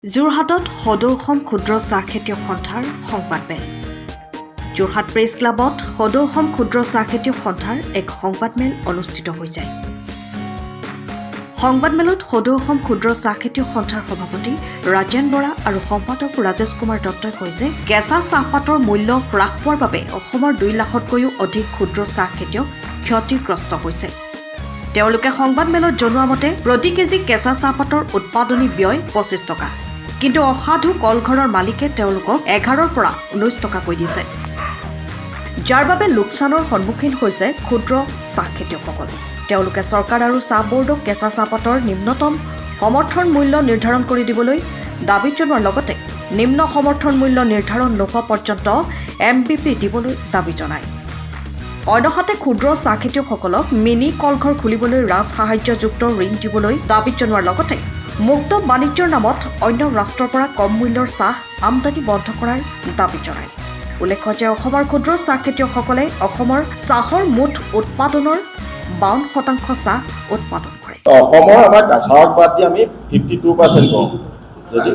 যোৰহাটত সদৌ অসম ক্ষুদ্ৰ চাহ খেতিয়ক সন্থাৰ সংবাদমেল। যোৰহাট প্ৰেছ ক্লাবত সদৌ অসম ক্ষুদ্ৰ চাহ খেতিয়ক সন্থাৰ এক সংবাদমেল অনুষ্ঠিত হৈ যায়। সংবাদমেলত সদৌ অসম ক্ষুদ্ৰ চাহ খেতিয়ক সন্থাৰ সভাপতি ৰাজেন বৰা আৰু সম্পাদক ৰাজেশ কুমাৰ দত্তই কয় যে কেঁচা চাহপাতৰ মূল্য হ্ৰাস পোৱাৰ বাবে অসমৰ 2 লাখতকৈও অধিক ক্ষুদ্ৰ চাহ খেতিয়ক ক্ষতিগ্ৰস্ত হৈছে। তেওঁলোকে সংবাদমেলত জনোৱা মতে প্ৰতি কেজি কেঁচা চাহপাতৰ উৎপাদনী ব্যয় 25 টকা, কিন্তু অসাধু কলঘৰৰ মালিকে তেওঁলোকক 11 পৰা 19 টকাকৈ দিছে, যাৰ বাবে লোকচানৰ সন্মুখীন হৈছে ক্ষুদ্ৰ চাহ খেতিয়কসকল। তেওঁলোকে চৰকাৰ আৰু চাহ বোৰ্ডক কেঁচা চাহপাতৰ নিম্নতম সমৰ্থন মূল্য নিৰ্ধাৰণ কৰি দিবলৈ দাবী জনোৱাৰ লগতে নিম্ন সমৰ্থন মূল্য নিৰ্ধাৰণ নোহোৱা পৰ্যন্ত MBP দিবলৈ দাবী জনায়। অন্যহাতে ক্ষুদ্ৰ চাহ খেতিয়কসকলক মিনি কলঘৰ খুলিবলৈ ৰাজ সাহায্যযুক্ত ঋণ দিবলৈ দাবী জনোৱাৰ লগতে মুক্ত বাণিজ্যৰ নামত অন্য ৰাষ্ট্ৰৰ পৰা কম মূল্যৰ চাহ আমদানি বন্ধ কৰাৰ দাবী জনায়। উল্লেখ্য যে অসমৰ ক্ষুদ্ৰ চাহ খেতিয়কসকলে অসমৰ চাহৰ মুঠ উৎপাদনৰ 52% চাহ উৎপাদন কৰে। অসমৰ আমাৰ কাছাৰক বাদ দি আমি 52% কওঁ যদি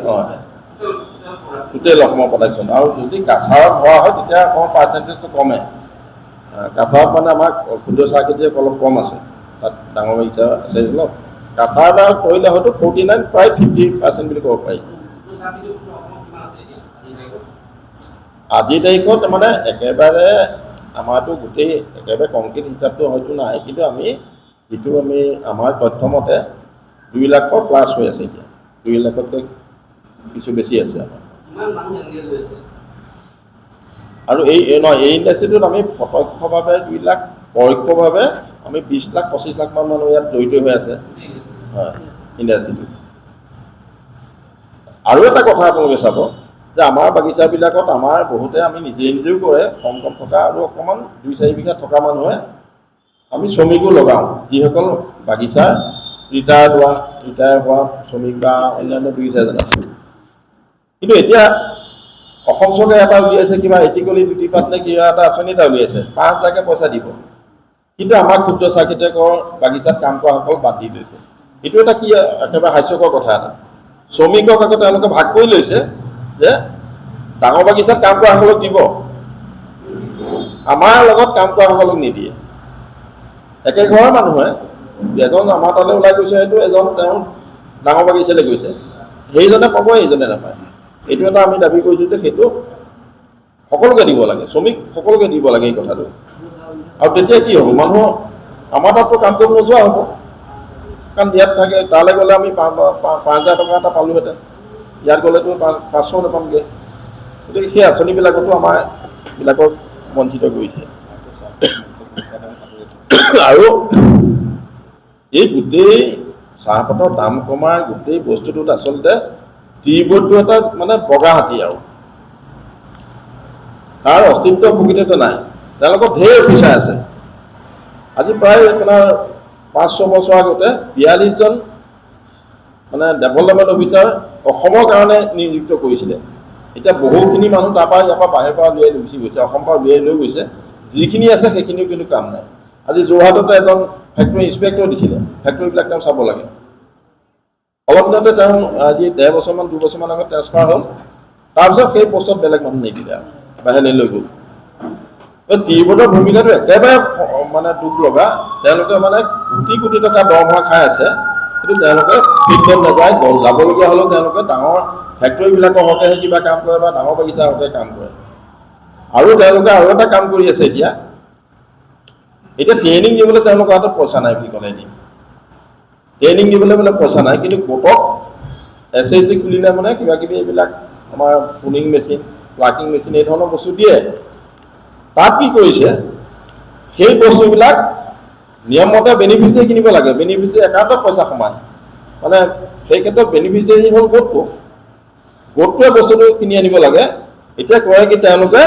টোটেল অসমৰ প্ৰডাকশ্যন, আৰু যদি কাছাৰত হোৱা হয় তেতিয়া অসমৰ পাৰ্চেণ্টেজটো কমে। কাছাৰত মানে আমাৰ ক্ষুদ্ৰ চাহ খেতিয়ক অলপ কম আছে, তাত ডাঙৰ বাগিচা আছে অলপ। কাছাৰত কৰিলে হয়তো 49 প্ৰায় 50% বুলি ক'ব পাৰি। আজিৰ তাৰিখত মানে একেবাৰে আমাৰতো গোটেই একেবাৰে কংক্ৰিট হিচাপটো হয়তো নাই, কিন্তু আমি আমাৰ তথ্যমতে 2 লাখৰ প্লাছ হৈ আছে এতিয়া। 2 লাখতকৈ কিছু বেছি আছে আমাৰ। আৰু এই ইণ্ডাষ্ট্ৰিটোত আমি প্ৰত্যক্ষভাৱে 2 লাখ, পৰোক্ষভাৱে আমি 20 লাখ 25 লাখ মান মানুহ ইয়াত জড়িত হৈ আছে হয় ইণ্ডাষ্ট্ৰিটো। আৰু এটা কথা আপোনালোকে চাব যে আমাৰ বাগিচাবিলাকত আমাৰ বহুতে আমি নিজেও কৰে, কম থকা আৰু অকণমান 2-4 বিঘা থকা মানুহে আমি শ্ৰমিকো লগাওঁ, যিসকল বাগিচাৰ ৰিটায়াৰ হোৱা শ্ৰমিক বা অন্যান্য 2-4জন আছে। কিন্তু এতিয়া অসম চৰকাৰে এটা উলিয়াইছে, কিবা এথিকলি ডিউটি পাৰ্ট নে কিবা এটা আঁচনি এটা উলিয়াইছে, 5,000কৈ পইচা দিব, কিন্তু আমাৰ ক্ষুদ্ৰ চাহ খেতিয়কৰ বাগিচাত কাম কৰাসকল বাদ দি লৈছে। এইটো এটা কি একেবাৰে হাস্যকৰ কথা এটা। শ্ৰমিকক আকৌ তেওঁলোকে ভাগ কৰি লৈছে যে ডাঙৰ বাগিচাত কাম কৰাসকলক দিব, আমাৰ লগত কাম কৰাসকলক নিদিয়ে। একে ঘৰৰ মানুহে এজন আমাৰ তালৈ ওলাই গৈছে, সেইটো এজন তেওঁ ডাঙৰ বাগিচালৈ গৈছে, সেইজনে পাব, এইজনে নাপায়। এইটো এটা আমি দাবী কৰিছোঁ যে সেইটো সকলোকে দিব লাগে, শ্ৰমিক সকলোকে দিব লাগে এই কথাটো। আৰু তেতিয়া কি হ'ব, মানুহ আমাৰ তাততো কাম কৰিব নোযোৱা হ'ব, কাৰণ ইয়াত থাকে। তালৈ গ'লে আমি 5,000 টকা এটা পালোঁহেঁতেন, ইয়াত গ'লেতো 500 নাপামগৈ। গতিকে সেই আঁচনিবিলাকতো আমাৰ বিলাকক বঞ্চিত কৰিছে। আৰু এই গোটেই চাহপাতৰ দাম কমাৰ গোটেই বস্তুটোত আচলতে টিউবটো এটা মানে বগা হাতী, আৰু তাৰ অস্তিত্ব প্ৰকৃততে নাই। তেওঁলোকৰ ঢেৰ অফিচাৰ আছে। আজি প্ৰায় আপোনাৰ 5-6 বছৰ আগতে 42জন মানে ডেভেলপমেণ্ট অফিচাৰ অসমৰ কাৰণে নিযুক্ত কৰিছিলে। এতিয়া বহুখিনি মানুহ ইয়াৰ পৰা বাহিৰৰ পৰা উলিয়াই গুচি গৈছে, অসমৰ পৰা উলিয়াই লৈ গৈছে। যিখিনি আছে সেইখিনিও কিন্তু কাম নাই। আজি যোৰহাটতে এজন ফেক্টৰী ইনস্পেক্টৰ দিছিলে, ফেক্টৰীবিলাক তেওঁ চাব লাগে। অলপ দিনতে তেওঁ আজি 2 বছৰমান আগত ট্ৰেন্সফাৰ হ'ল। তাৰপিছত সেই পষ্টত বেলেগ মানুহ নিদিলে, আৰু বাহিৰলৈ লৈ গ'ল। টিউবৱেলৰ ভূমিকাটো একেবাৰে মানে দুখ লগা। তেওঁলোকে মানে কোটি টকা দৰমহা খাই আছে, কিন্তু তেওঁলোকে ফিল্ডত নাযায়। যাবলগীয়া হ'লেও তেওঁলোকে ডাঙৰ ফেক্টৰীবিলাকৰ হকেহে কিবা কাম কৰে বা ডাঙৰ বাগিচাৰ হকে কাম কৰে। আৰু তেওঁলোকে আৰু এটা কাম কৰি আছে, এতিয়া ট্ৰেইনিং দিবলৈ তেওঁলোকৰ হাতত পইচা নাই বুলি ক'লে। ট্ৰেইনিং দিবলৈ বোলে পইচা নাই, কিন্তু গোটক SHG খুলিলে মানে কিবাকিবি এইবিলাক আমাৰ পুলিং মেচিন, প্লাকিং মেচিন এই ধৰণৰ বস্তু দিয়ে। তাত কি কৰিছে, সেই বস্তুবিলাক নিয়মমতে বেনিফিচিয়াৰী কিনিব লাগে, বেনিফিচিয়াৰী একাউণ্টত পইচা সোমায়। মানে সেই ক্ষেত্ৰত বেনিফিচিয়াৰী হ'ল গোটটোৱে বস্তুটো কিনি আনিব লাগে। এতিয়া কৰে কি, তেওঁলোকে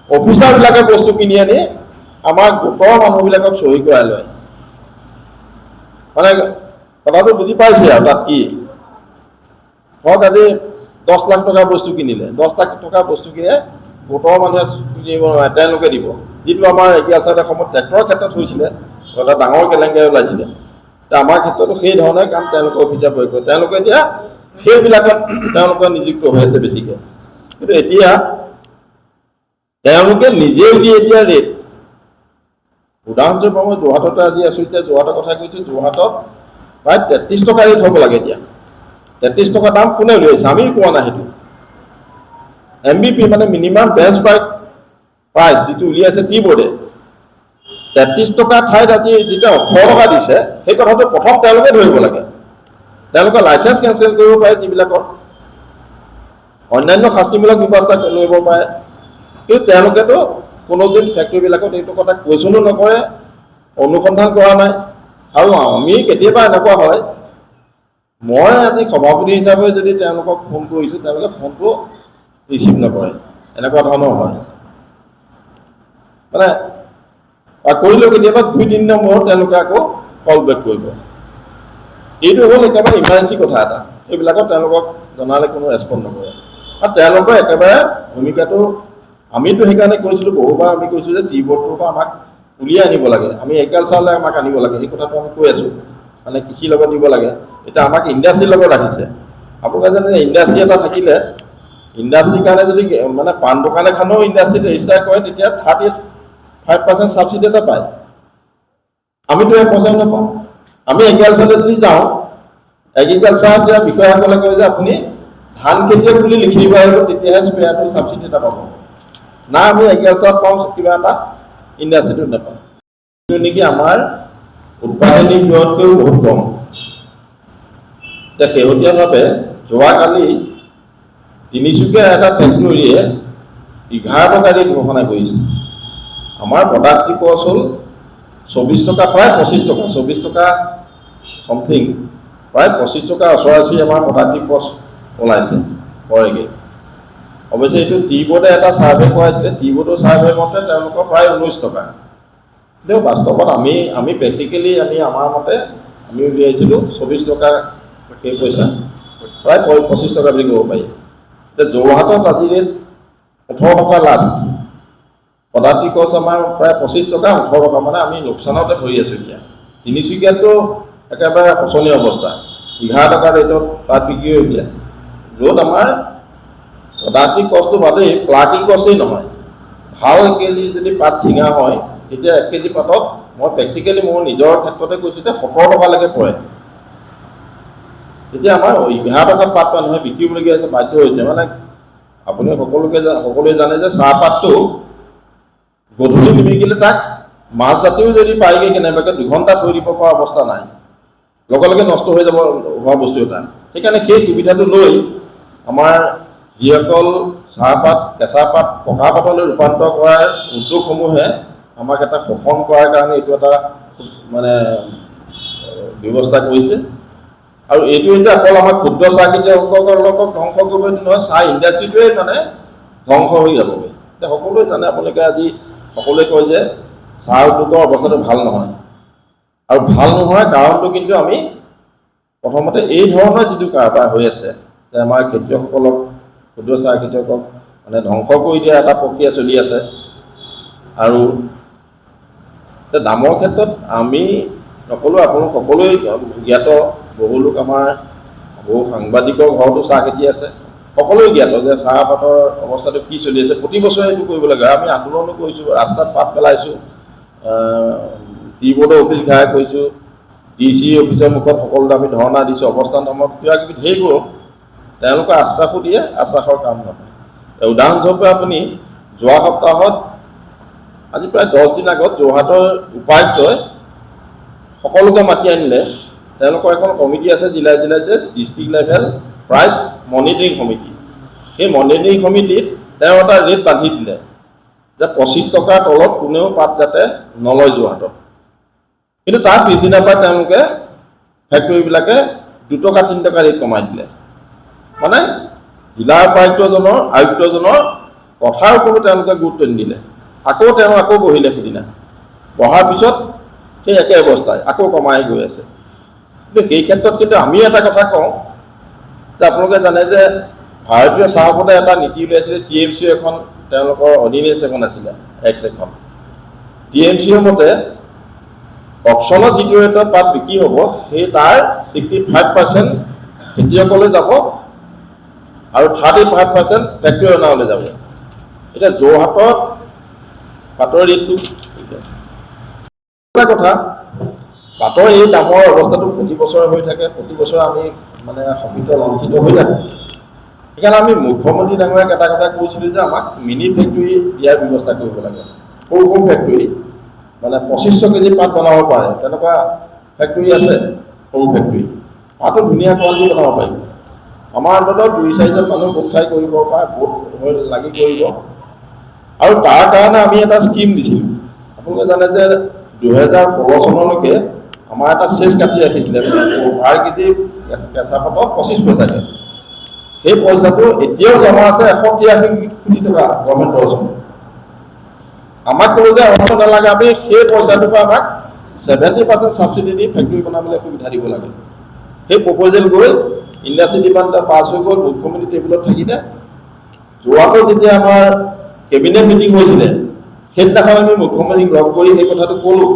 অফিচাৰবিলাকে বস্তু কিনি আনি আমাৰ গোটৰ মানুহবিলাকক চহী কৰাই লয়। মানে কথাটো বুজি পাইছে আৰু তাত কি ধৰক, আজি 10 লাখ টকাৰ বস্তু কিনিলে, 10 লাখ টকাৰ বস্তু কিনে গোটৰ মানুহে কিনিব নোৱাৰে, তেওঁলোকে দিব। যিটো আমাৰ এগ্ৰিকালচাৰ সময়ত ট্ৰেক্টৰৰ ক্ষেত্ৰত হৈছিলে, এটা ডাঙৰ কেলেংকাৰী ওলাইছিলে। আমাৰ ক্ষেত্ৰতো সেই ধৰণে কাম তেওঁলোকে অফিচাৰ প্ৰয়োগ কৰে। তেওঁলোকে এতিয়া সেইবিলাকত তেওঁলোকে নিযুক্ত হৈ আছে বেছিকৈ। কিন্তু এতিয়া তেওঁলোকে নিজেও দিয়ে এতিয়া ৰেট। উদাহৰণস্বৰূপে মই যোৰহাটতে আজি আছোঁ, এতিয়া যোৰহাটৰ কথা কৈছোঁ, যোৰহাটত প্ৰায় 33 টকা ৰেট হ'ব লাগে এতিয়া। 33 টকা দাম কোনে উলিয়াইছে? আমি কোৱা নাই সেইটো। MVP মানে মিনিমাম বেঞ্চ প্ৰাইচ যিটো উলিয়াইছে টি বোৰ্ডে, 33 টকা ঠাইত আজি যেতিয়া 18 টকা দিছে, সেই কথাটো প্ৰথম তেওঁলোকে ধৰিব লাগে। তেওঁলোকে লাইচেঞ্চ কেঞ্চেল কৰিব পাৰে, যিবিলাকৰ অন্যান্য শাস্তিমূলক ব্যৱস্থা ল'ব পাৰে। কিন্তু তেওঁলোকেতো কোনোদিন ফেক্টৰীবিলাকত এইটো কথা কুৱেশ্যনো নকৰে, অনুসন্ধান কৰা নাই। আৰু আমি কেতিয়াবা এনেকুৱা হয়, মই আজি সভাপতি হিচাপে যদি তেওঁলোকক ফোন কৰিছোঁ, তেওঁলোকে ফোনটো ৰিচিভ নকৰে, এনেকুৱা ধৰণৰ হয়। মানে কৰিলেও কেতিয়াবা 2-3 দিনৰ মূৰত তেওঁলোকে আকৌ কল বেক কৰিব। এইটো হ'ল একেবাৰে ইমাৰ্জেঞ্চি কথা এটা, এইবিলাকত তেওঁলোকক জনালে কোনো ৰেচপণ্ড নকৰে। আৰু তেওঁলোকৰ একেবাৰে ভূমিকাটো আমিতো সেইকাৰণে কৈছিলোঁ, বহুবাৰ আমি কৈছোঁ যে টি বোৰ্ডটোৰ পৰা আমাক উলিয়াই আনিব লাগে, আমি এগ্ৰিকালচাৰলৈ আমাক আনিব লাগে, সেই কথাটো আমি কৈ আছোঁ। মানে কৃষিৰ লগত দিব লাগে। এতিয়া আমাক ইণ্ডাষ্ট্ৰীৰ লগত ৰাখিছে। আপোনালোকে জানে ইণ্ডাষ্ট্ৰী এটা থাকিলে, ইণ্ডাষ্ট্ৰীৰ কাৰণে যদি মানে পাণ দোকান এখনেও ইণ্ডাষ্ট্ৰীত ৰেজিষ্টাৰ কৰে, তেতিয়া 35% ছাবচিডি এটা পায়। আমিতো এই পইচা নাপাওঁ। আমি এগ্ৰিকালচাৰলৈ যদি যাওঁ, এগ্ৰিকালচাৰত দিয়া বিষয়াসকলে কয় যে আপুনি ধান খেতিয়ক বুলি লিখি দিব আহিব, তেতিয়াহে স্প্ৰেয়াৰটো ছাবচিডি এটা পাব। না আমি এগ্ৰিকালচাৰত পাওঁ কিবা এটা, ইণ্ডাষ্ট্ৰীটোত নাপাওঁ। কিন্তু নেকি আমাৰ উৎপাদনী ব্যয়তকৈও বহুত কম। এতিয়া শেহতীয়াভাৱে যোৱাকালি তিনিচুকীয়া এটা ফেক্টৰীয়ে 11 টকা ৰেট ঘোষণা কৰিছে। আমাৰ প্ৰডাক্টিভ কষ্ট হ'ল 24 টকা, প্ৰায় 25 টকা, 24 টকা চামথিং, প্ৰায় 25 টকা ওচৰা-ওচৰি আমাৰ প্ৰডাক্টিভ কষ্ট ওলাইছে পৰেগৈ। অৱশ্যে এইটো টি বোৰ্ডে এটা ছাৰ্ভে কৰাইছিলে, টি বোৰ্ডৰ ছাৰ্ভে মতে তেওঁলোকৰ প্ৰায় 19 টকা। কিন্তু বাস্তৱত আমি প্ৰেক্টিকেলি আমাৰ মতে আমি উলিয়াইছিলোঁ 24 টকা সেই পইচা, প্ৰায় 25 টকা বুলি ক'ব পাৰি। এতিয়া যোৰহাটত আজি ৰেট 18 টকা লাষ্ট, প্ৰডাক্টিভ কষ্ট আমাৰ প্ৰায় 25 টকা, 18 টকা, মানে আমি লোকচানতে ধৰি আছোঁ এতিয়া। তিনিচুকীয়াতো একেবাৰে শোচনীয় অৱস্থা, 11 টকা ৰেটত তাত বিক্ৰী হৈছে, য'ত আমাৰ প্ৰডাক্টিভ কষ্টটো বাদেই প্লাকিং কষ্টেই নহয়। ভাল কেজি যদি পাত ছিঙা হয়, তেতিয়া 1 কেজি পাতত মই প্ৰেক্টিকেলি মোৰ নিজৰ ক্ষেত্ৰতে কৈছোঁ যে 17 টকালৈকে পৰে। এতিয়া আমাৰ 11 টকাত পাত মানুহে বিকিবলগীয়া হৈছে, বাধ্য হৈছে। মানে আপুনি সকলোৱে জানে যে চাহপাতটো গধূলি নিবিকিলে তাক মাছ জাতিও যদি পায়গৈ কেনেবাকৈ 2 ঘণ্টা থৈ দিব পৰা অৱস্থা নাই, লগে লগে নষ্ট হৈ যাব হোৱা বস্তু এটা। সেইকাৰণে সেই সুবিধাটো লৈ আমাৰ যিসকল চাহপাত, কেঁচা পাত, পকা পাতলৈ ৰূপান্তৰ কৰাৰ উদ্যোগসমূহে আমাক এটা শোষণ কৰাৰ কাৰণে এইটো এটা মানে ব্যৱস্থা কৰিছে। আৰু এইটো যে অকল আমাৰ ক্ষুদ্ৰ চাহ খেতিয়কসকলক ধ্বংস কৰিব নহয়, চাহ ইণ্ডাষ্ট্ৰীটোৱে মানে ধ্বংস হৈ যাবগৈ। এতিয়া সকলোৱে জানে, আপোনালোকে আজি সকলোৱে কয় যে চাহ উদ্যোগৰ অৱস্থাটো ভাল নহয়। আৰু ভাল নোহোৱাৰ কাৰণটো কিন্তু আমি প্ৰথমতে এই ধৰণৰ যিটো কাৰবাৰ হৈ আছে, যে আমাৰ খেতিয়কসকলক, ক্ষুদ্ৰ চাহ খেতিয়কক মানে ধ্বংস কৰি দিয়া এটা প্ৰক্ৰিয়া চলি আছে। আৰু দামৰ ক্ষেত্ৰত আমি নক'লেও আপোনালোক সকলোৱে জ্ঞাত, বহু লোক আমাৰ বহু সাংবাদিকৰ ঘৰতো চাহ খেতি আছে, সকলোৱে জ্ঞাত যে চাহপাতৰ অৱস্থাটো কি চলি আছে। প্ৰতি বছৰে এইটো কৰিব লাগে। আমি আন্দোলনো কৰিছোঁ, ৰাস্তাত পাত পেলাইছোঁ, টি বোৰ্ডৰ অফিচ ঘেৰাই কৰিছোঁ, DC অফিচৰ মুখত সকলোতে আমি ধৰ্ণা দিছোঁ, অৱস্থান নামত কিবা কিবি ধেৰ কৰোঁ। তেওঁলোকে আশ্বাসো দিয়ে, আশ্বাসৰ কাম নহয়। উদাহৰণস্বৰূপে আপুনি যোৱা সপ্তাহত, আজি প্ৰায় 10 দিন আগত যোৰহাটৰ উপায়ুক্তই সকলোকে মাতি আনিলে। তেওঁলোকৰ এখন কমিটি আছে জিলাই জিলাই, যে district level price monitoring committee. সেই মনিটৰিং কমিটিত তেওঁ এটা ৰেট বান্ধি দিলে যে 25 টকাৰ তলত কোনেও পাত যাতে নলয় যোৰহাটত। কিন্তু তাৰ পিছদিনাৰ পৰা তেওঁলোকে ফেক্টৰীবিলাকে 2 টকা 3 টকা ৰেট কমাই দিলে। মানে জিলা উপায়ুক্তজনৰ, আয়ুক্তজনৰ কথাৰ কোনো তেওঁলোকে গুৰুত্ব নিদিলে। আকৌ বহিলে সিদিনা, বহাৰ পিছত সেই একে অৱস্থাই আকৌ কমাই গৈ আছে। কিন্তু সেই ক্ষেত্ৰত কিন্তু আমি এটা কথা কওঁ যে আপোনালোকে জানে যে ভাৰতীয় চাহ বোৰ্ডে এটা নীতি উলিয়াইছিলে, TMC এখন তেওঁলোকৰ অৰ্ডিনেঞ্চ এখন আছিলে, এক্ট এখন। TMCৰ মতে অকশ্যনত যিটো ৰেটত পাত বিক্ৰী হ'ব, সেই তাৰ 65% খেতিয়কলৈ যাব আৰু 35% ফেক্টৰী অনাৰলৈ যাব। এতিয়া যোৰহাটত পাটৰ ৰেটটো এটা কথা, পাটৰ এই দামৰ অৱস্থাটো প্ৰতি বছৰে হৈ থাকে, প্ৰতি বছৰে আমি মানে শোষিত লাঞ্ছিত হৈ থাকোঁ। সেইকাৰণে আমি মুখ্যমন্ত্ৰী ডাঙৰীয়াক এটা কথা কৈছিলোঁ যে আমাক মিনি ফেক্টৰী দিয়াৰ ব্যৱস্থা কৰিব লাগে। সৰু সৰু ফেক্টৰী মানে 2500 কেজি পাট বনাব পাৰে, তেনেকুৱা ফেক্টৰী আছে, সৰু ফেক্টৰী। পাতো ধুনীয়া কোৱালিটি বনাব পাৰিব। আমাৰ অন্ততঃ 2-4জন মানুহ গোট খাই কৰিব পাৰে, গোট হৈ লাগি কৰিব। আৰু তাৰ কাৰণে আমি এটা স্কিম দিছিলোঁ। আপোনালোকে জানে যে 2016 চনলৈকে আমাৰ এটা চেছ কাটি ৰাখিছিলে, পাৰ কেজি কেঁচা পাতত 25 পইচাকৈ। সেই পইচাটো এতিয়াও জমা আছে 183 কোটি টকা গভৰ্ণমেণ্টৰ ওচৰত। আমাক ক'লো যে আমাক নালাগে, আমি সেই পইচাটোৰ পৰা আমাক 70% ছাবচিডি দি ফেক্টৰী বনাবলৈ সুবিধা দিব লাগে। সেই প্ৰপ'জেল গৈ ইণ্ডাষ্ট্ৰী ডিপাৰ্টমেণ্ট পাছ হৈ গ'ল, মুখ্যমন্ত্ৰী টেবুলত থাকিলে। যোৱাটো যেতিয়া আমাৰ কেবিনেট মিটিং হৈছিলে, সেইদিনাখন আমি মুখ্যমন্ত্ৰীক লগ কৰি সেই কথাটো ক'লোঁ।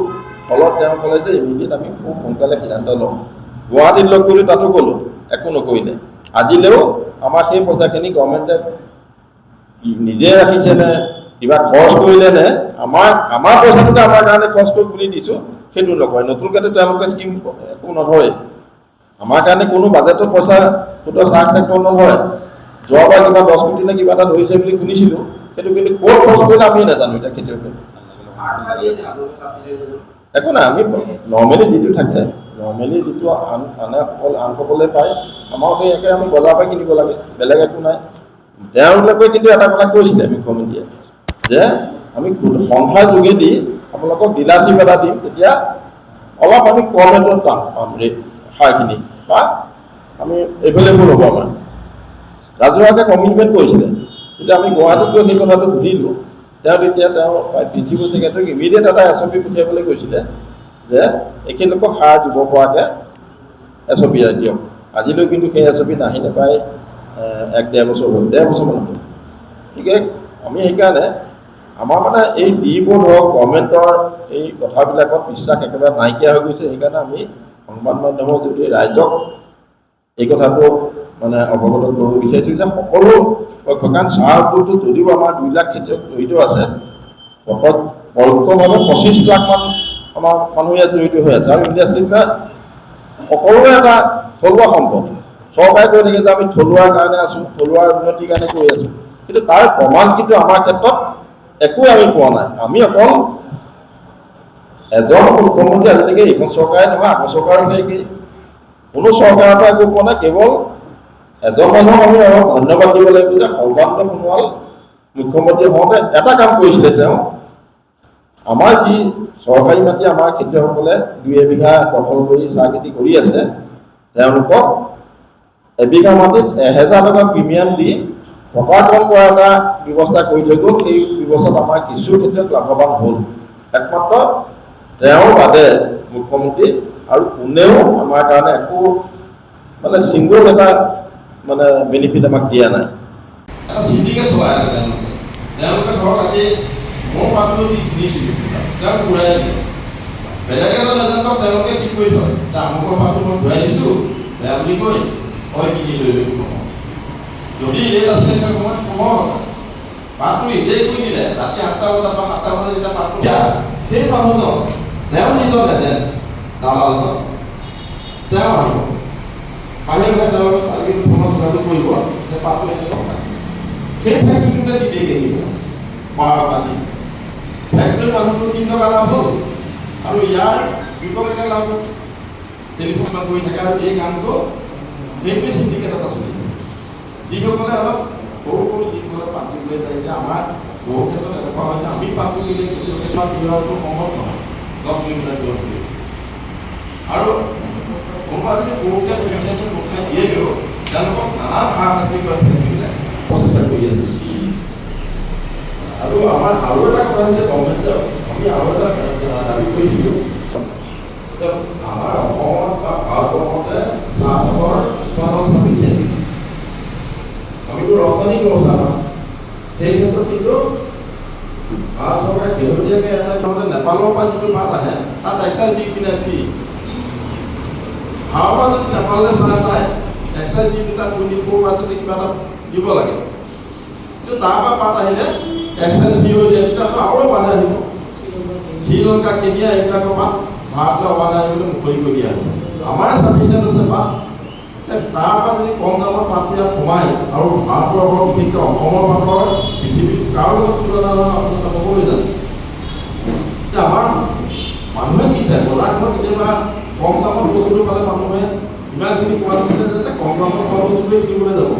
ফলত তেওঁ ক'লে যে ইমিডিয়েট আমি খুব সোনকালে সিদ্ধান্ত ল'ম। গুৱাহাটীত লগ কৰি তাতো ক'লোঁ, একো নকৰিলে। আজিলৈও আমাৰ সেই পইচাখিনি গভৰ্ণমেণ্টে নিজে ৰাখিছেনে, কিবা খৰচ কৰিলে নে, আমাৰ পইচাটোকে আমাৰ কাৰণে খৰচ কৰি বুলি দিছোঁ, সেইটো নকৰে। নতুনকৈতো তেওঁলোকে স্কিম একো নধৰে। আমাৰ কাৰণে কোনো বাজেটৰ পইচা গোটেই চাহ চেক্টৰত নধৰে। যোৱাবাৰ কিবা 10 কোটি নে কিবা এটা ধৰিছে বুলি শুনিছিলোঁ, সেইটো কিন্তু ক'ত খৰচ কৰিলে আমি নাজানো। এতিয়া খেতিয়কে একো নাই, আমি নৰ্মেলি যিটো থাকে, নৰ্মেলি যিটো আনসকলে পায়, আমাৰ সেই একে আমি বজাৰৰ পৰা কিনিব লাগে, বেলেগ একো নাই। তেওঁলোকে কিন্তু এটা কথা কৈছিলে মুখ্যমন্ত্ৰীয়ে যে আমি সংস্থাৰ যোগেদি আপোনালোকক ডিলাৰশ্বিপ এটা দিম, তেতিয়া অলপ আমি কম ৰেটত পাম সাৰখিনি, বা আমি এভেইলেবল হ'ব আমাৰ। ৰাজহুৱাকে কমিটমেণ্ট কৰিছিলে। তেতিয়া আমি গুৱাহাটীত গৈ সেই কথাটো সুধিলোঁ। তেতিয়া তেওঁ প্ৰিন্সিপাল ছেক্ৰেটাৰীক ইমিডিয়েট এটা SOP পঠিয়াবলৈ কৈছিলে যে এখেতলোকক সাৰ দিব পৰাকৈ SOP দিয়ক। আজিলৈ কিন্তু সেই SOP নাহিলে প্ৰায় 1-1.5 বছৰ হ'ল, 1.5 বছৰমান হ'ল। গতিকে আমি সেইকাৰণে আমাৰ মানে এই ডিবোৰ্ড হওক, গভৰ্ণমেণ্টৰ এই কথাবিলাকত বিশ্বাস একেবাৰে নাইকিয়া হৈ গৈছে। সেইকাৰণে আমি সংবাদ মাধ্যমৰ যদি ৰাইজক এই কথাটো মানে অৱগত কৰিব বিচাৰিছোঁ যে সকলো পক্ষ, কাৰণ চাহ উদ্যোগটো যদিও আমাৰ 2 লাখ খেতিয়ক জড়িত আছে, পৰোক্ষভাৱে 25 লাখ মান আমাৰ মানুহ ইয়াত জড়িত হৈ আছে। আৰু ইণ্ডাষ্ট্ৰীবিলাক সকলোৰে এটা থলুৱা সম্পদ। চৰকাৰে কৈ থাকে যে আমি থলুৱাৰ কাৰণে আছোঁ, থলুৱাৰ উন্নতিৰ কাৰণে কৰি আছোঁ, কিন্তু তাৰ প্ৰমাণ কিন্তু আমাৰ ক্ষেত্ৰত একোৱে আমি পোৱা নাই। আমি অকল এজন মুখ্যমন্ত্ৰী আজিলৈকে এইখন চৰকাৰে নহয়, আগৰ চৰকাৰো সেই কোনো চৰকাৰৰ পৰা একো পোৱা নাই। কেৱল এজন মানুহক আমি অলপ ধন্যবাদ দিব লাগিব যে সৰ্বানন্দ সোণোৱাল মুখ্যমন্ত্ৰী হওঁতে এটা কাম কৰিছিলে। তেওঁ আমাৰ যি চৰকাৰী মাটি আমাৰ খেতিয়কসকলে 2 এবিঘা দখল কৰি চাহ খেতি কৰি আছে, তেওঁলোকক এবিঘা মাটিত 1000 টকা প্ৰিমিয়াম দি পতাকৰণ কৰা এটা ব্যৱস্থা কৰি থৈ গ'ল। সেই ব্যৱস্থাত আমাৰ কিছু ক্ষেত্ৰত লাভৱান হ'ল। একমাত্ৰ তেওঁৰ বাদে মুখ্যমন্ত্ৰী আৰু কোনেও আমাৰ কাৰণে একো মানে ছিংগল এটা মানে বেনিফিট আমাক দিয়া নাই। এটা চিণ্ডিকেট চলাই আছে তেওঁলোকে ধৰক আজি মোৰ পাতটো দিছিলোঁ, তেওঁ ঘূৰাই দিলে। বেলেগ এজন এজেণ্টক তেওঁলোকে ঠিক কৰি থয় যে আমুকৰ পাতটো মই ঘূৰাই দিছোঁ, বেয়া বুলি কৈ হয় কিনি লৈ লৈ কম। যদি ৰেট আছিলে সেই সময়ত কমৰ পাতটো এতিয়াই কৰি দিলে, ৰাতি 8টা বজাত বা 7টা বজাত যেতিয়া পাতটো সেই মানুহজন তেওঁ নিজৰ এজেণ্ট দালালজন তেওঁ আহিব, আহি তেওঁলোক আজি ফোনত যোগাযোগ কৰিব যে পাতটো এনে টকা সেই ফেক্টৰীটোতে দি দিয়ে কিনিব মাৰা পাতি। ফেক্টৰীৰ মানুহটো 3 টকা লাভ হ'ল আৰু ইয়াৰ 2 টকাকৈ লাভ হ'ল। টেলিফোন কৰি থাকে আৰু এই কামটো সেইটোৱে চিণ্ডিকেট এটা চলি আছে। যিসকলে অলপ সৰু সৰু যিসকলে পাতি লৈ যায় যে আমাৰ বহু ক্ষেত্ৰত এনেকুৱা হয় যে আমি পাতি দিলে কিলোমিটাৰটো সম্ভৱ নহয়, 10 কিলোমিটাৰ দূৰত দিয়ে। আৰু কোনোবা যদি সৰুকৈ পঠিয়াই দিয়েগৈও তেওঁলোকক নানান হাৰাশাস্তি প্ৰচেষ্টা কৰি আছে। আৰু আমাৰ আৰু এটা কথা হৈছে গভৰ্ণমেণ্টে আমি আৰু এটা দাবী কৰিছিলোঁ যে আমাৰ অসমত বা ভাৰতবৰ্ষতে চাহপাতৰ উৎপাদন চাপিছে। আমিতো ৰপ্তানি কৰোঁ চাহ, সেই ক্ষেত্ৰত কিন্তু ভাৰত চৰকাৰে শেহতীয়াকৈ এটা নেপালৰ পৰা যিটো পাত আহে তাত এক্সাইজ দি কিনে ফ্ৰী। ভাৰতৰ পৰা যদি নেপাললৈ চাহ যায় এক্সাইজ ডিউটি 24% কিবা এটা দিব লাগে, কিন্তু তাৰপৰা পাত আহিলে এক্সাইজ ডিউ হৈ যায়, তেতিয়া আৰু বাধা আহিব। শ্ৰীলংকা, কেনিয়া এইবিলাকৰ পাত ভাৰতলৈ অবাধ আহিবলৈ মুকলি কৰি দিয়া হয়। আমাৰে ছাফিচিয়েণ্ট আছে পাত, তাৰপৰা যদি কম দামত পাতটো ইয়াত সোমায় আৰু ভাৰতবৰ্ষৰ বিশেষকৈ অসমৰ পাতৰ পৃথিৱীত কাৰো লগত তুলনা নহয় সকলোৱে জানে। এতিয়া আমাৰ মানুহে কি চায়, বজাৰখনত কেতিয়াবা কম দামত বস্তুটো পালে মানুহে ইমানখিনি কোৱালিটি যে কম দামত পোৱা বস্তুটোৱে কিনিবলৈ যাব।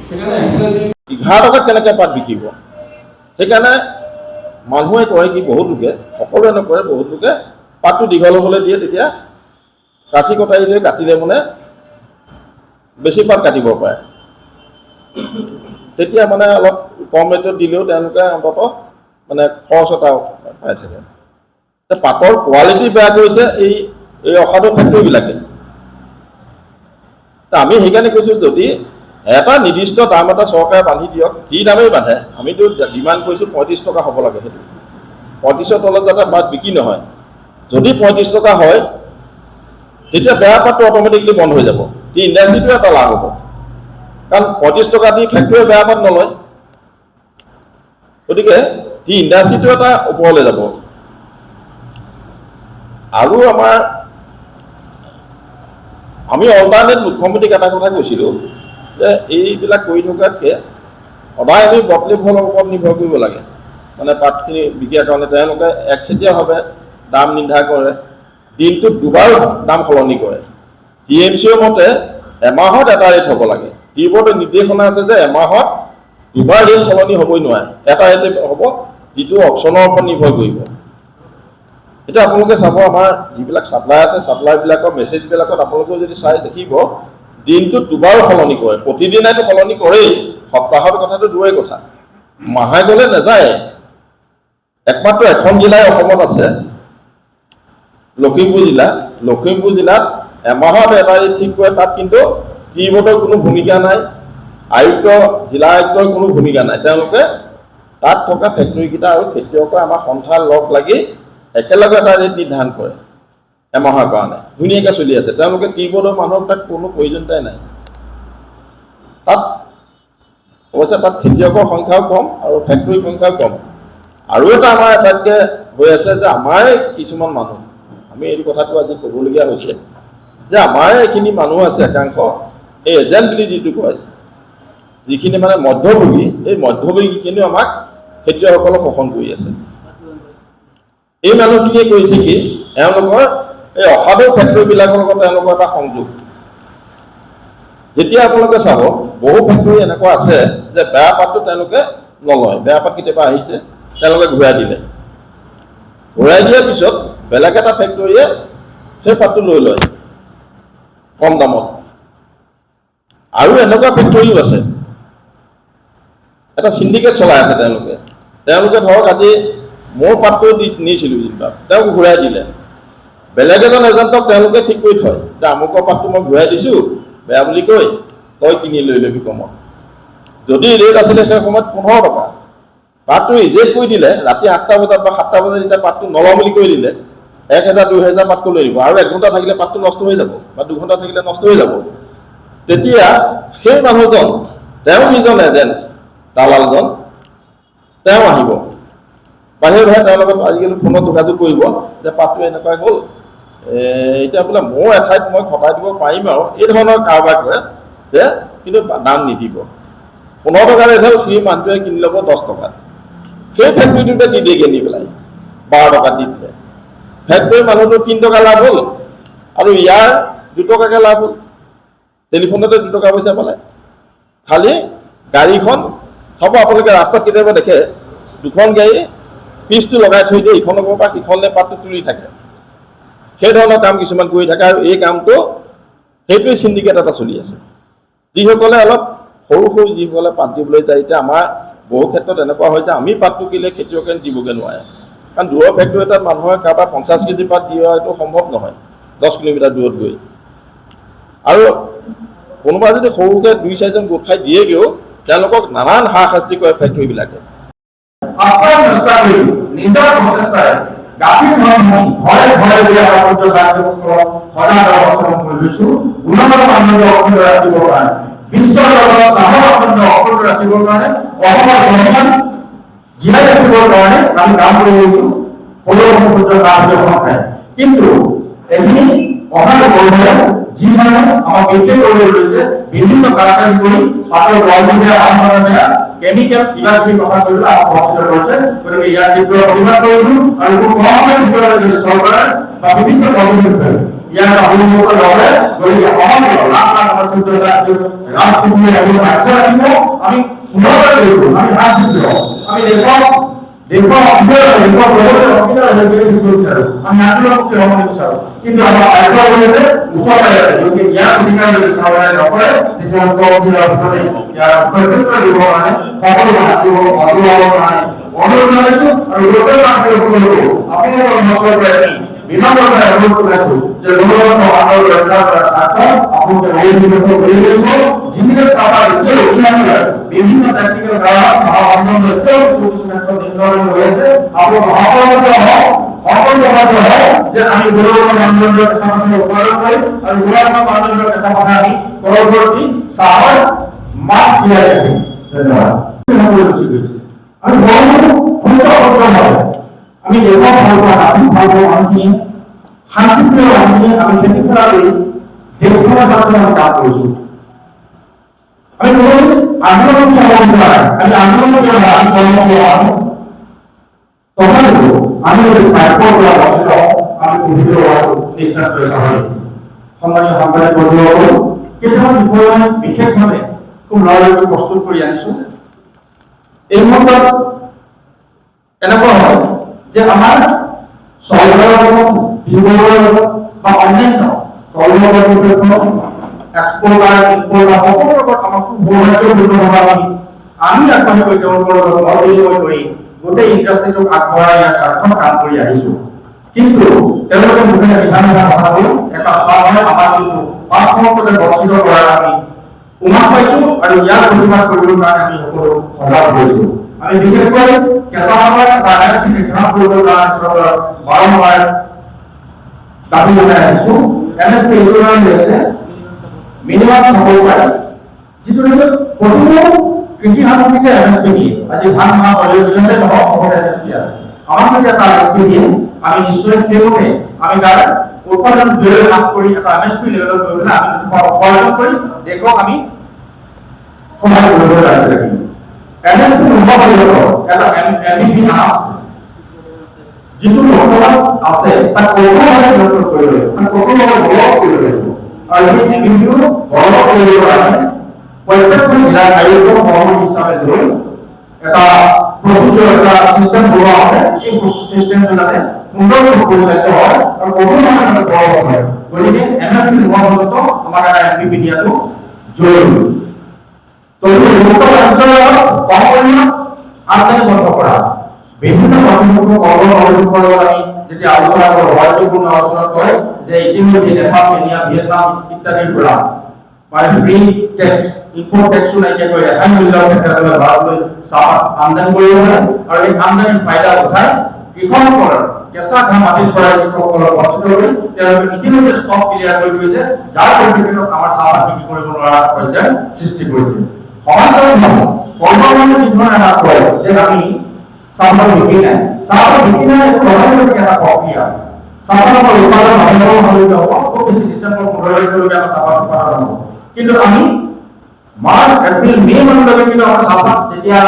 সেইকাৰণে এক্সাইজ 11 টকাত কেনেকৈ পাত বিকিব? সেইকাৰণে মানুহে কয় কি, বহুত লোকে, সকলোৱে নকৰে, বহুত লোকে পাতটো দীঘল হ'বলৈ দিয়ে, তেতিয়া কাঁচি কটাৰী লৈ কাটিলে মানে বেছি পাত কাটিব পাৰে, তেতিয়া মানে অলপ কম ৰেটত দিলেও তেওঁলোকে অন্ততঃ মানে খৰচ এটা পাই থাকে। পাতৰ কোৱালিটি বেয়া কৰিছে এই অসাধু ফেক্টৰীবিলাকে। আমি সেইকাৰণে কৈছোঁ, যদি এটা নিৰ্দিষ্ট দাম এটা চৰকাৰে বান্ধি দিয়ক, যি দামেই বান্ধে, আমিতো ডিমাণ্ড কৰিছোঁ 35 টকা হ'ব লাগে, সেইটো 35ৰ তলত যাতে পাত বিক্ৰী নহয়। যদি 35 টকা হয়, তেতিয়া বেয়া পাতটো অট'মেটিকলি বন্ধ হৈ যাব, ইণ্ডাষ্ট্ৰিটো এটা লাভ হ'ব, কাৰণ 35 টকা দি ফেক্টৰীয়ে বেয়া পাত নলয়, গতিকে ইণ্ডাষ্ট্ৰিটো এটা ওপৰলৈ যাব। আৰু আমি অল্টাৰনেট মুখ্যমন্ত্ৰীক এটা কথা কৈছিলোঁ যে এইবিলাক কৰি থকাতকৈ সদায় আমি বটলি ফলৰ ওপৰত নিৰ্ভৰ কৰিব লাগে, মানে পাতখিনি বিক্ৰীৰ কাৰণে। তেওঁলোকে একচেটিয়াভাৱে দাম নিৰ্ধাৰণ কৰে, দিনটোত দুবাৰ দাম সলনি কৰে। TMCৰ মতে এমাহত এটা ৰেট হ'ব লাগে, টি-বোৰ্ডৰ নিৰ্দেশনা আছে যে এমাহত দুবাৰ ৰেট সলনি হ'বই নোৱাৰে, এটা ৰেটে হ'ব, যিটো অপশ্যনৰ ওপৰত নিৰ্ভৰ কৰিব। এতিয়া আপোনালোকে চাব, আমাৰ যিবিলাক ছাপ্লাই আছে, ছাপ্লাইবিলাকৰ মেছেজবিলাকত আপোনালোকেও যদি চাই দেখিব, দিনটোত দুবাৰ সলনি কৰে, প্ৰতিদিনাইতো সলনি কৰেই, সপ্তাহৰ কথাটো দূৰৰে কথা, মাহে গ'লে নাযায়। একমাত্ৰ এখন জিলাই অসমত আছে, লখিমপুৰ জিলা। লখিমপুৰ জিলাত এমাহত এটা ৰেট ঠিক কৰে, তাত কিন্তু টি-বোৰ্ডৰ কোনো ভূমিকা নাই, জিলা আয়ুক্তৰ কোনো ভূমিকা নাই। তেওঁলোকে তাত থকা ফেক্টৰীকেইটা আৰু খেতিয়কৰ আমাৰ সন্থা লগ লাগি একেলগে এটা ৰেট নিৰ্ধাৰণ কৰে এমাহৰ কাৰণে, ধুনীয়াকৈ চলি আছে। তেওঁলোকে টি-বোৰ্ডৰ মানুহৰ তাত কোনো প্ৰয়োজনীয়তাই নাই। তাত অৱশ্যে তাত খেতিয়কৰ সংখ্যাও কম আৰু ফেক্টৰীৰ সংখ্যাও কম। আৰু এটা আমাৰ এটাতকৈ হৈ আছে যে আমাৰে কিছুমান মানুহ, আমি এই কথাটো আজি ক'বলগীয়া হৈছে যে আমাৰে এইখিনি মানুহ আছে একাংশ, এই এজেণ্ট বুলি যিটো কয়, যিখিনি মানে মধ্যভোগী, এই মধ্যভোগীখিনিও আমাক খেতিয়কসকলক শোষণ কৰি আছে। এই মানুহখিনিয়ে কৈছে কি, এওঁলোকৰ এই অসাধু ফেক্টৰীবিলাকৰ লগত তেওঁলোকৰ এটা সংযোগ। যেতিয়া আপোনালোকে চাব, বহু ফেক্টৰী এনেকুৱা আছে যে বেয়া পাতটো তেওঁলোকে নলয়, বেয়া পাত কেতিয়াবা আহিছে, তেওঁলোকে ঘূৰাই দিলে, ঘূৰাই দিয়াৰ পিছত বেলেগ এটা ফেক্টৰীয়ে সেই পাতটো লৈ লয় কম দামত। আৰু এনেকুৱা ফেক্টৰীও আছে, এটা চিণ্ডিকেট চলাই আছে তেওঁলোকে ধৰক আজি মোৰ পাতটো নিছিলোঁ যেনিবা, তেওঁক ঘূৰাই দিলে, বেলেগ এজন এজেণ্টক তেওঁলোকে ঠিক কৰি থয় যে আমুকৰ পাতটো মই ঘূৰাই দিছোঁ বেয়া বুলি কৈ, তই কিনি লৈ ল'বি কমত। যদি ৰেট আছিলে সেই সময়ত 15 টকা, পাতটো ৰিজেক্ট কৰি দিলে, ৰাতি 8টা বজাত বা 7টা বজাত যেতিয়া পাতটো নলওঁ বুলি কৈ দিলে, 1000 2000 পাতটো লৈ দিব, আৰু 1 ঘণ্টা থাকিলে পাতটো নষ্ট হৈ যাব বা 2 ঘণ্টা থাকিলে নষ্ট হৈ যাব। তেতিয়া সেই মানুহজন, তেওঁ যিজন এজেণ্ট দালালজন, তেওঁ আহিব বাহিৰে বাহিৰে, তেওঁৰ লগত আজিকালি ফোনত যোগাযোগ কৰিব যে পাতটো এনেকুৱাই হ'ল, এতিয়া বোলে মোৰ এঠাইত মই ঘটাই দিব পাৰিম, আৰু এই ধৰণৰ কাৰোবাৰ কৰে যে, কিন্তু দাম নিদিব, 15 টকাৰ এঠাইত সি মানুহটোৱে কিনি ল'ব 10 টকাত, সেই ফেক্টৰীটোতে দি দিয়ে কিনি পেলাই 12 টকাত দি দিলে, ফেক্টৰীৰ মানুহটো 3 টকা লাভ হ'ল আৰু ইয়াৰ 2 টকাকৈ লাভ হ'ল, টেলিফোনতে 2 টকা পইচা পালে। খালি গাড়ীখন চাব, আপোনালোকে ৰাস্তাত কেতিয়াবা দেখে দুখন গাড়ী পিচটো লগাই থৈ দিয়ে, ইখনৰ পৰা সিখনলৈ পাতটো তুলি থাকে, সেই ধৰণৰ কাম কিছুমান কৰি থাকে। আৰু এই কামটো সেইটোৱে চিণ্ডিকেট এটা চলি আছে, যিসকলে অলপ সৰু সৰু যিসকলে পাত দিবলৈ যায়। এতিয়া আমাৰ বহু ক্ষেত্ৰত এনেকুৱা হয় যে আমি পাতটো কিলে খেতিয়কে দিবগৈ নোৱাৰে, কাৰণ দূৰৰ ফেক্টৰী এটাত মানুহৰ কাৰোবাৰ 50 কেজি পাত দিয়া এইটো সম্ভৱ নহয় 10 কিলোমিটাৰ দূৰত গৈ। আৰু কোনোবা যদি সৰুকৈ 2-4জন গোট খাই দিয়েগৈও, তেওঁলোকক নানান হাৰাশাস্তি কৰে ফেক্টৰীবিলাকে। আপ্ৰাণ চেষ্টা কৰি নিজৰ প্ৰচেষ্টাৰে গাঁঠিৰ ঘৰে ঘৰে গৈ আমাৰ ক্ষুদ্ৰ চাহসকলক সজাগ অৱস্থাপন কৰি লৈছো গুণগত মানদণ্ড অক্ষুণ্ণ ৰাখিবৰ কাৰণে বিশ্বৰ লগত চাহৰ মানদণ্ড অক্ষুণ্ণ ৰাখিবৰ কাৰণে অসমৰ জনসাধাৰণ জীয়াই ৰাখিবৰ কাৰণে আমি কাম কৰি গৈছো সকলো ক্ষুদ্ৰ চাহ সংস্থাই কিন্তু এইখিনি অহাৰ গৌৰৱে যি ধৰণে আমাক বিশেষ কৰিবলৈ লৈছে বিভিন্ন কাৰখানা কৰি পাতৰ গড়মূৰীয়া আহৰণীয়া কেমিকেল কিবা কিবি কথা কৰিবলৈ আমাক বঞ্চিত কৰিছে গতিকে ইয়াৰ তীব্ৰ প্ৰতিবাদ কৰিছো আৰু খুব কম সময়ৰ ভিতৰতে যদি চৰকাৰে বা বিভিন্ন গভৰ্ণমেণ্টে ইয়াৰ অভিযোগৰ লগে গতিকে সমগ্ৰ লাখ লাখ আমাৰ ক্ষুদ্ৰ চাহটোৰ ৰাজনীতি আৰু বাধ্য ৰাখিব আমি পুনৰ কৰিছো আমি ৰাজনীতি আমি দেখুৱা আমি আন্দোলনমুখী হ'ব নিবিচাৰো কিন্তু আমাৰ বাধ্য হৈছে ওচৰতে আছে গতিকে ইয়াৰ অধিকাৰ যদি চৰকাৰে নকৰে তেতিয়া দিনৰ ভিতৰতে ইয়াৰ প্ৰত্যেকটো দিব কাৰণে সকলো নাচিব অজুৱাবৰ কাৰণে অনুৰোধ জনাইছো আৰু লোকেল আপোনালোকৰ মঞ্চৰ পৰা আমি বিনম্ৰতাৰে অনুৰোধ জনাইছো যে লোকগত মানৰ ৰক্ষা কৰাৰ স্বাৰ্থত আপোনালোকে অভিযোগ কৰি লাগিব যিবিলাক চাহপাত এতিয়াও বিভিন্ন টেকনিকেল কাৰণ চাহ মানদণ্ড এতিয়াও কিছু ক্ষেত্ৰত নিম্নগামী হৈ আছে আপোনালোকে সকলো যে আমি গুণগত মানদণ্ডৰ কেঁচাপাত উৎপাদন কৰিম আৰু গুণগত মানদণ্ডৰ কেঁচাপাত আমি পৰৱৰ্তী চাহৰ মান জীয়াই ৰাখিম ধন্যবাদ আমি আমি দেখুৱাব ভাল পোৱা জাতি ভাল পোৱা মানুহখিনি শান্তিপ্ৰিয় মানুহখিনি আমি খেতি কৰা কৰি দেশখনৰ স্বাৰ্থত আমি কাম কৰিছো আমি আন্দোলন কি হ'ব বিচাৰে আমি আন্দোলন আমি কৰ্ম তথাপিও আমি যদি প্ৰাপ্যৰ পৰা বঞ্চিত আমি সুবিধ হোৱাটো নিতান্ত স্বাভাৱিক সন্মানীয় সাংবাদিক বন্ধুসকল কেইটামান বিষয় মই বিশেষভাৱে খুব লৰালৰিকৈ প্ৰস্তুত কৰি আনিছো এই মুহূৰ্তত এনেকুৱা হয় যে আমাৰ চৰকাৰৰ লগত বিভাগৰ লগত বা অন্যান্য কৰ্মকাণ্ড এক্সপৰ্টাৰ ইম্পৰ্টাৰ সকলোৰ লগত আমাৰ খুব সৌহাৰ্দ্যপূৰ্ণভাৱে আমি আগবাঢ়ি গৈ তেওঁলোকৰ লগত মত বিনিময় কৰি গোটেই ইণ্ডাষ্ট্ৰিটোক আগবঢ়াই ইয়াৰ স্বাৰ্থত কাম কৰি আহিছো কিন্তু তেওঁলোকে মুখেৰে বিধান কথা কৈ এটা চৰকাৰে আমাক কিন্তু পাঁচমহত্বতে বঞ্চিত কৰাৰ আমি উমান পাইছো আৰু ইয়াৰ প্ৰতিবাদ কৰিবৰ কাৰণে আমি সকলো সজাগ হৈছো আমি বিশেষকৈ কেঁচা সাৰৰ এটা এমএছপি নিৰ্ধাৰণ কৰিবৰ কাৰণে চৰকাৰক বাৰম্বাৰ দাবী জনাই আহিছো এমএছপি এইটো ধৰণে হৈছে মিনিমাম সাপোৰ্ট প্ৰাইচ যিটো নেকি প্ৰতিটো কৃষি সামগ্ৰীতে এমএছপি দিয়ে আজি ধান মাহ অলিও যিমানে নহওক সবতে এমএছপি আছে আমাক যদি এটা এমএছপি দিয়ে আমি নিশ্চয় সেইমতে আমি তাৰ উৎপাদন ব্যয় হ্ৰাস কৰি এটা এমএছপি লেভেলত গৈ পেলাই আমি যদি উপাৰ্জন কৰি দেখক আমি সহায় কৰিব লাগিব এমএছপি নোহোৱা পৰিৱৰ্তন এটা এমবিপি নাম যিটো বৰ্তমান আছে তাক কঠোৰভাৱে নিয়ন্ত্ৰণ কৰিব লাগিব তাক কঠোৰভাৱে বলবৎ কৰিব লাগিব আৰু এই এমবিপিও বলবৎ কৰিবৰ কাৰণে প্ৰত্যেকখন জিলাৰ আয়োগ কৰ্মী হিচাপে লৈ এটা প্ৰচিডিউৰ এটা চিষ্টেম বনোৱা আছে এই চিষ্টেমটো যাতে সুন্দৰভাৱে পৰিচালিত হয় আৰু কঠোৰভাৱে যাতে বলবৎ হয় গতিকে এমএছপি নোহোৱা পৰ্যন্ত আমাক এটা এমবিপি দিয়াটো জৰুৰী আমদানি বন্ধ কৰা বিভিন্ন কৰ্তৃপক্ষ কৰ্মকৰ্তাসকলৰ লগত আমি যেতিয়া আলোচনা কৰোঁ সহযোগপূৰ্ণ আলোচনা কৰে যে ইতিমধ্যে নেপাল কেনিয়া ভিয়েটনাম ইত্যাদিৰ পৰা মানে ফ্ৰী টেক্স ইম্পৰ্ট টেক্সো নাইকিয়া কৰি ৰেহাই মূল্যৰ ক্ষেত্ৰত ভাৰতলৈ চাহপাত আমদানি কৰিব পাৰে আৰু এই আমদানিৰ ফাইদা উঠাই কৃষকসকলৰ কেঁচা ঘাঁহ মাটিৰ পৰা কৃষকসকলক বঞ্চিত কৰি তেওঁলোকে ইতিমধ্যে ষ্টক ক্লিয়াৰ কৰি থৈছে যাৰ পৰিপ্ৰেক্ষিতত আমাৰ চাহপাত বিক্ৰী কৰিব নোৱাৰা পৰ্যায়ৰ সৃষ্টি কৰিছে সমান্তৰালভাৱে কৰ্মকৰ্তাই যি ধৰণে আমাক কয় যে আমি চাহপাত বিক্ৰী নাই এইটো গণতান্ত্ৰিক এটা প্ৰক্ৰিয়া চাহপাতৰ উৎপাদন নৱেম্বৰলৈকে হ'ব খুব বেছি ডিচেম্বৰ 15 তাৰিখলৈকে আমাৰ চাহপাত উৎপাদন হ'ব কিন্তু আমি মাৰ্চ এপ্ৰিল মে মানলৈকে কিন্তু আমাৰ চাহপাত যেতিয়া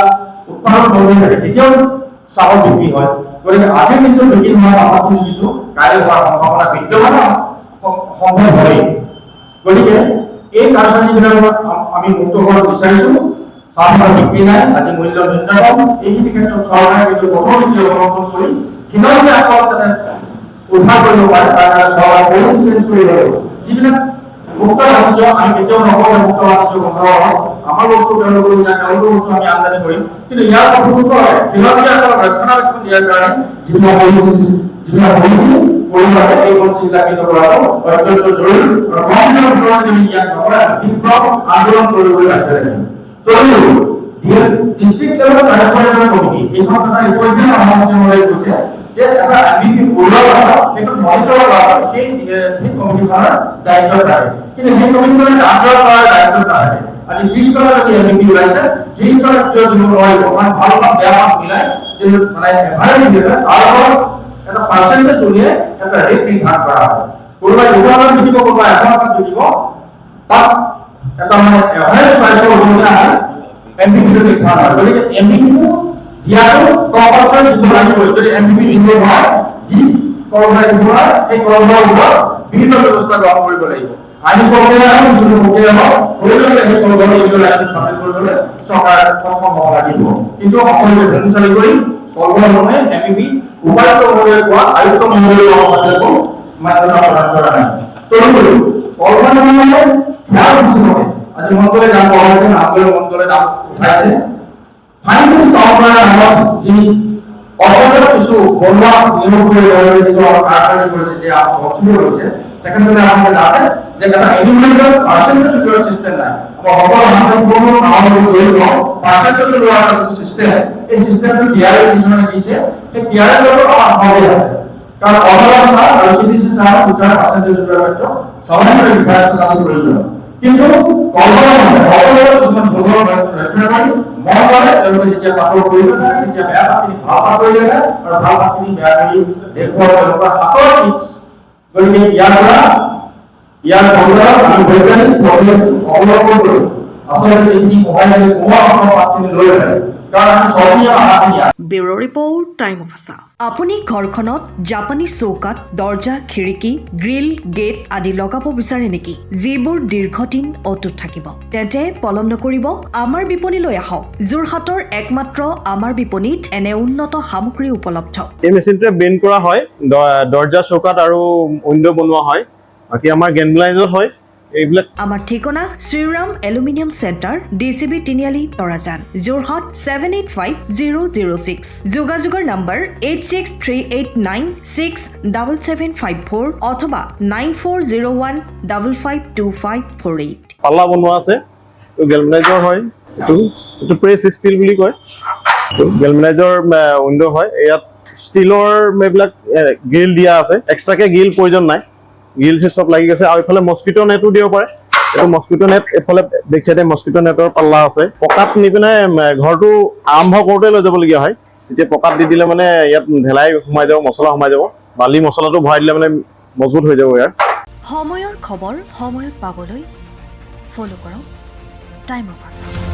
উৎপাদন হৈ থাকে তেতিয়াও চাহৰ বিক্ৰী হয় গতিকে আজিৰ কিন্তু বিক্ৰী হোৱা চাহপাতখিনি কিন্তু কাইলৈ হোৱাৰ সম্ভাৱনা বিদ্যমান সম্ভৱ হয় গতিকে এই কাৰ্যসূচীবিলাকৰ আমি মুক্ত কৰিব বিচাৰিছো চাহপাতৰ বিক্ৰী নাই আজি মূল্য ন্যূনতম এইখিনি ক্ষেত্ৰত চৰকাৰে কিন্তু কঠোৰ নীতি অৱলম্বন কৰি খিলঞ্জীয়া আকৌ যাতে উদ্ধাৰ কৰিব পাৰে তাৰ কাৰণে চৰকাৰে পলিচি চেঞ্জ কৰিব লাগিব যিবিলাক মুক্ত বাণিজ্য আমি কেতিয়াও নকওঁ মুক্ত বাণিজ্য বন্ধ হওক আমাৰ বস্তু তেওঁলোকৰ বস্তু আমি আমদানি কৰিম কিন্তু ইয়াৰ প্ৰথমতে খিলঞ্জীয়াসকলক ৰক্ষণাবেক্ষণ দিয়াৰ কাৰণে যিবিলাক পলিচি কৰিব লাগে এই পলিচিবিলাক কিন্তু কৰাটো অত্যন্ত জৰুৰী আৰু কম দিনৰ ভিতৰত যদি ইয়াক নকৰে তীব্ৰ আন্দোলন কৰিবলৈ বাধ্য থাকিম ডিস্ট্ৰিক্ট লেভেল ট্ৰান্সফাৰ কমিটি এইখন কথা ইতিমধ্যে সভাপতিমহোদয়ে কৈছে যে এটা এমবিপি ওলোৱাৰ পাছত সেইটো মনিটৰ কৰাটো সেই কমিটিখনৰ দায়িত্ব থাকে কিন্তু সেই কমিটিখনে ডাঙৰ কৰাৰ দায়িত্ব থাকে আজি 30 টকা যদি এমবিপি ওলাইছে 30 টকা কিয় দিব নোৱাৰিব মানে ভাল বা বেয়া মাত মিলাই যে মানে এভাৰেজ দিয়ে তাৰ ওপৰত এটা পাৰ্চেন্টেজ উলিয়াই এটা ৰেট নিৰ্ধাৰণ কৰা হয় কোনোবাই 2 টকাত বিকিব কোনোবাই 1 টকাত বিকিব তাত এটা মানে এভাৰেজ প্ৰাইচৰ ওপৰত আহে এমবিপি নিৰ্ধাৰণ হয় গতিকে এমবিপি দিয়াটো কম্পালসৰি দিব লাগিব যদি এমবিপি দিব হয় যি কৰ্মচাৰী দিব হয় সেই কৰ্মচাৰীৰ ওপৰত বিভিন্ন ব্যৱস্থা গ্ৰহণ কৰিব লাগিব আইনী প্ৰক্ৰিয়া আৰু যিটো প্ৰক্ৰিয়া হয় প্ৰয়োজনীয় সেই কৰ্মচাৰীৰ লাইসেন্স বাতিল কৰিবলৈ চৰকাৰ সক্ষম হ'ব লাগিব কিন্তু সকলোকে ভেঞ্চালি কৰি কৰ্মচাৰীয়ে এমবিপি উপায়ুক্ত মহোদয়ে কোৱা আয়ুক্ত মহোদয়ে কোৱা মান্যতা প্ৰদান কৰা নাই তদুপৰি কৰ্মচাৰীয়ে ধ্যান দিছে আজি মন্ত্রী নাম বলা হয়েছে নামগুলো মন্ত্রী নাম উঠাইছে ফাইন্যান্স কর্পোরেশন নামত যি অপরাধ কিছু বনোয়া নিয়োগ করে রয়েছে যে কার্যকরী করেছে যে গঠন করেছে সেখানে যদি আমাদের আছে যে একটা ইন্ডিভিজুয়াল পার্সেন্টেজ লোয়ার সিস্টেম নাই আমরা সকল মানুষ কোনো সামাজিক জড়িত পার্সেন্টেজ লোয়ার যে সিস্টেম এই সিস্টেমটি টিআরএ যিজনে দিছে এই টিআরএ লোক আমার সঙ্গে আছে কারণ অবস্থা আর সিডিসি সারা দুটার পার্সেন্টেজ লোয়ার ক্ষেত্রে সবাই মিলে বিকাশ করা প্রয়োজন কিন্তু কর্মচারী কিছুমান ভুল ৰক্ষা কৰি মন কৰে তেওঁলোকে যেতিয়া পাতৰ কৰিব থাকে তেতিয়া বেয়া পাতি ভাল পাত কৰি থাকে আৰু ভাল পাতি বেয়া কৰি দেখুৱাব তেওঁলোকৰ হাতৰ টিপছ গতিকে ইয়াৰ কৰ্মচাৰী আমি বৈজ্ঞানিক প্ৰক্ৰিয়া অৱলম্বন কৰি আচলতে যিখিনি মোবাইল কোমল পাতখিনি লৈ আহে কাৰণ আমি সৰ্বীয় আহাখিনি ব্যুৰো ৰিপৰ্ট টাইম অফ আছা আপুনি ঘৰখনত জাপানী চৌকাত দৰ্জা খিৰিকী গ্ৰিল গেট আদি লগাব বিচাৰে নেকি যিবোৰ দীৰ্ঘদিন অটুট থাকিব তেন্তে পলম নকৰিব আমাৰ বিপণীলৈ আহক যোৰহাটৰ একমাত্ৰ আমাৰ বিপণীত এনে উন্নত সামগ্ৰী উপলব্ধ এই মেচিনটোৱে বেণ্ড কৰা হয় দৰ্জা চৌকাত আৰু উইন্ডো বনোৱা হয় বাকি আমাৰ গেনলাইজত হয় এইবিলাক আমাৰ ঠিকনা শ্ৰীৰাম এলুমিনিয়াম চেণ্টাৰ ডিসিবি তিনিআলি তৰাজান যোৰহাট 785006 যোগাযোগৰ নম্বৰ 8638967754 অথবা 9401552548 পাল্লা বনোৱা আছে গেলমেনাইজৰ হয় এইটো প্ৰেছ ষ্টিল বুলি কয় গেলমেনাইজৰ উইন্ডো হয় ইয়াত ষ্টিলৰ এইবিলাক গ্ৰিল দিয়া আছে এক্সট্ৰাকে গ্ৰিল প্ৰয়োজন নাই গ্ৰিল সিস্টেম লাগি গৈছে আৰু ইফালে মস্কিটো নেটো দিব পাৰে এই মস্কিটো নেট এফালে বেক সাইডে মস্কিটো নেটৰ পাল্লা আছে পকাত নি পিনে ঘৰটো আৰম্ভ কৰোতে লৈ যাবলগীয়া হয় তেতিয়া পকাত দি দিলে মানে ইয়াত ঢেলাই সোমাই যাব মছলা সোমাই যাব বালি মছলাটো ভৰাই দিলে মানে মজবুত হৈ যাব ইয়াৰ সময়ৰ খবৰ সময়ত পাবলৈ ফলো কৰক টাইম অফ আছা